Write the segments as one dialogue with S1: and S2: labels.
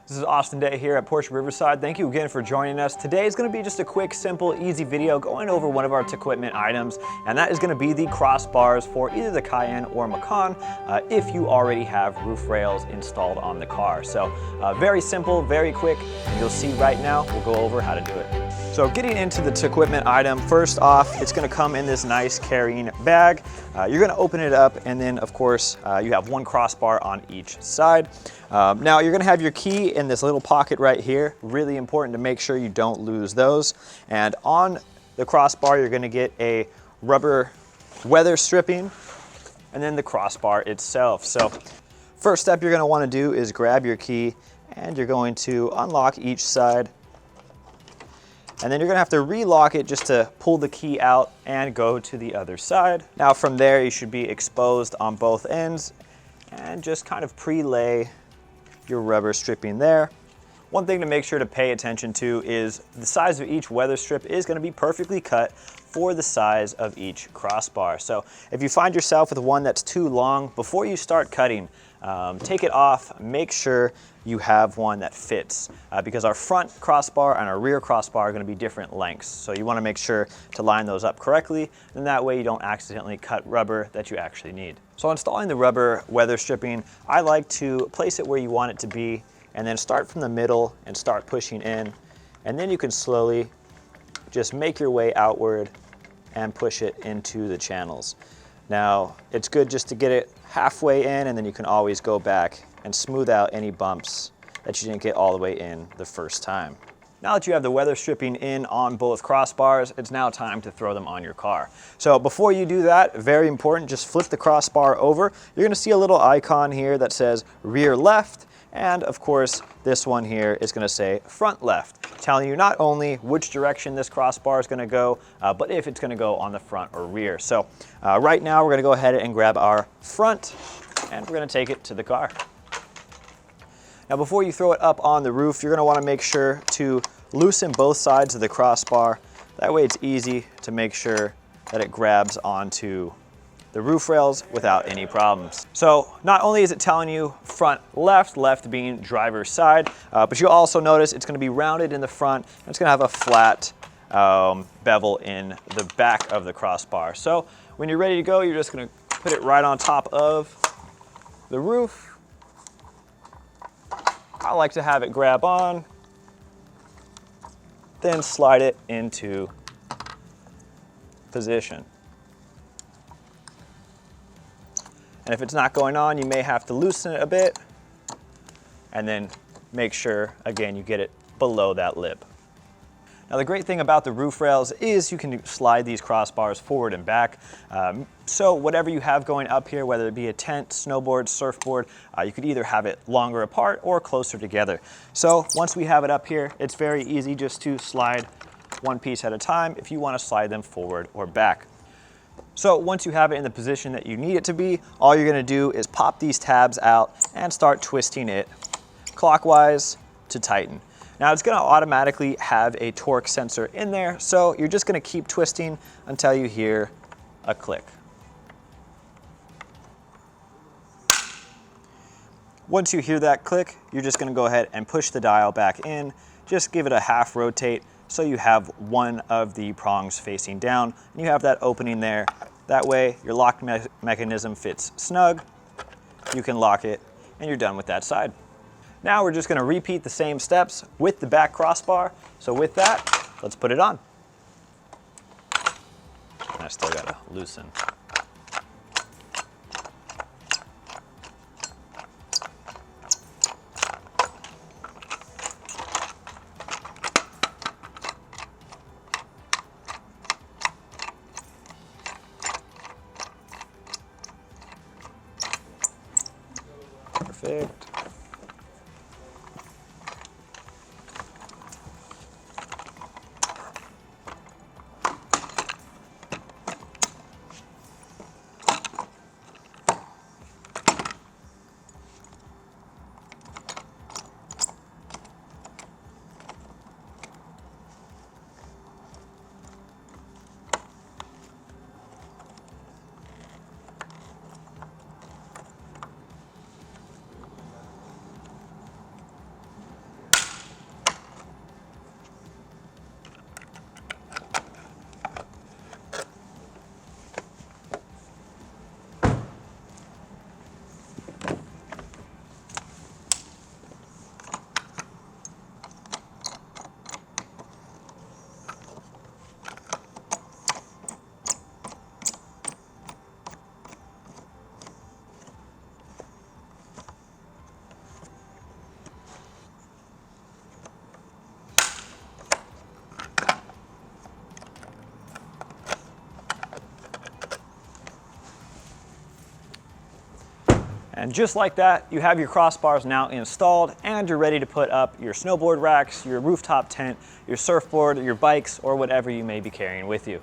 S1: This is Austin Day here at Porsche Riverside. Thank you again for joining us. Today is going to be just a quick, simple, easy video going over one of our equipment items, and that is going to be the crossbars for either the Cayenne or Macan if you already have roof rails installed on the car. So very simple, very quick, and you'll see right now we'll go over how to do it. So getting into the equipment item, first off, it's going to come in this nice carrying bag. You're going to open it up, and then of course you have one crossbar on each side. Now you're going to have your key in this little pocket right here. Really important to make sure you don't lose those. And on the crossbar, you're going to get a rubber weather stripping, and then the crossbar itself. So first step you're going to want to do is grab your key, and you're going to unlock each side. And then you're gonna have to relock it just to pull the key out and go to the other side. Now from there, you should be exposed on both ends and just kind of pre-lay your rubber stripping there. One thing to make sure to pay attention to is the size of each weather strip is gonna be perfectly cut for the size of each crossbar. So if you find yourself with one that's too long, before you start cutting, take it off, make sure you have one that fits because our front crossbar and our rear crossbar are going to be different lengths. So you want to make sure to line those up correctly, and that way you don't accidentally cut rubber that you actually need. So installing the rubber weather stripping, I like to place it where you want it to be and then start from the middle and start pushing in, and then you can slowly just make your way outward and push it into the channels. Now it's good just to get it halfway in, and then you can always go back and smooth out any bumps that you didn't get all the way in the first time. Now that you have the weather stripping in on both crossbars, it's now time to throw them on your car. So before you do that, very important, just flip the crossbar over. You're gonna see a little icon here that says rear left, and of course, this one here is gonna say front left, telling you not only which direction this crossbar is gonna go, but if it's gonna go on the front or rear. So right now, we're gonna go ahead and grab our front, and we're gonna take it to the car. Now before you throw it up on the roof, you're gonna wanna make sure to loosen both sides of the crossbar. That way it's easy to make sure that it grabs onto the roof rails without any problems. So not only is it telling you front left, left being driver's side, but you'll also notice it's gonna be rounded in the front, and it's gonna have a flat bevel in the back of the crossbar. So when you're ready to go, you're just gonna put it right on top of the roof. I like to have it grab on, then slide it into position. And if it's not going on, you may have to loosen it a bit, and then make sure, again, you get it below that lip. Now the great thing about the roof rails is you can slide these crossbars forward and back. So whatever you have going up here, whether it be a tent, snowboard, surfboard, you could either have it longer apart or closer together. So once we have it up here, it's very easy just to slide one piece at a time if you want to slide them forward or back. So once you have it in the position that you need it to be, all you're going to do is pop these tabs out and start twisting it clockwise to tighten. Now it's going to automatically have a torque sensor in there, so you're just going to keep twisting until you hear a click. Once you hear that click, you're just going to go ahead and push the dial back in. Just give it a half rotate so you have one of the prongs facing down, and you have that opening there. That way your lock mechanism fits snug, you can lock it, and you're done with that side. Now we're just going to repeat the same steps with the back crossbar. So with that, let's put it on. I still got to loosen. Perfect. And just like that, you have your crossbars now installed and you're ready to put up your snowboard racks, your rooftop tent, your surfboard, your bikes, or whatever you may be carrying with you.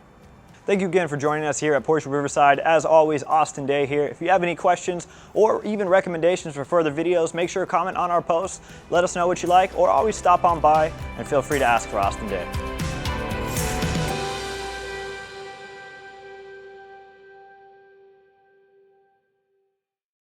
S1: Thank you again for joining us here at Porsche Riverside. As always, Austin Day here. If you have any questions or even recommendations for further videos, make sure to comment on our posts. Let us know what you like, or always stop on by and feel free to ask for Austin Day.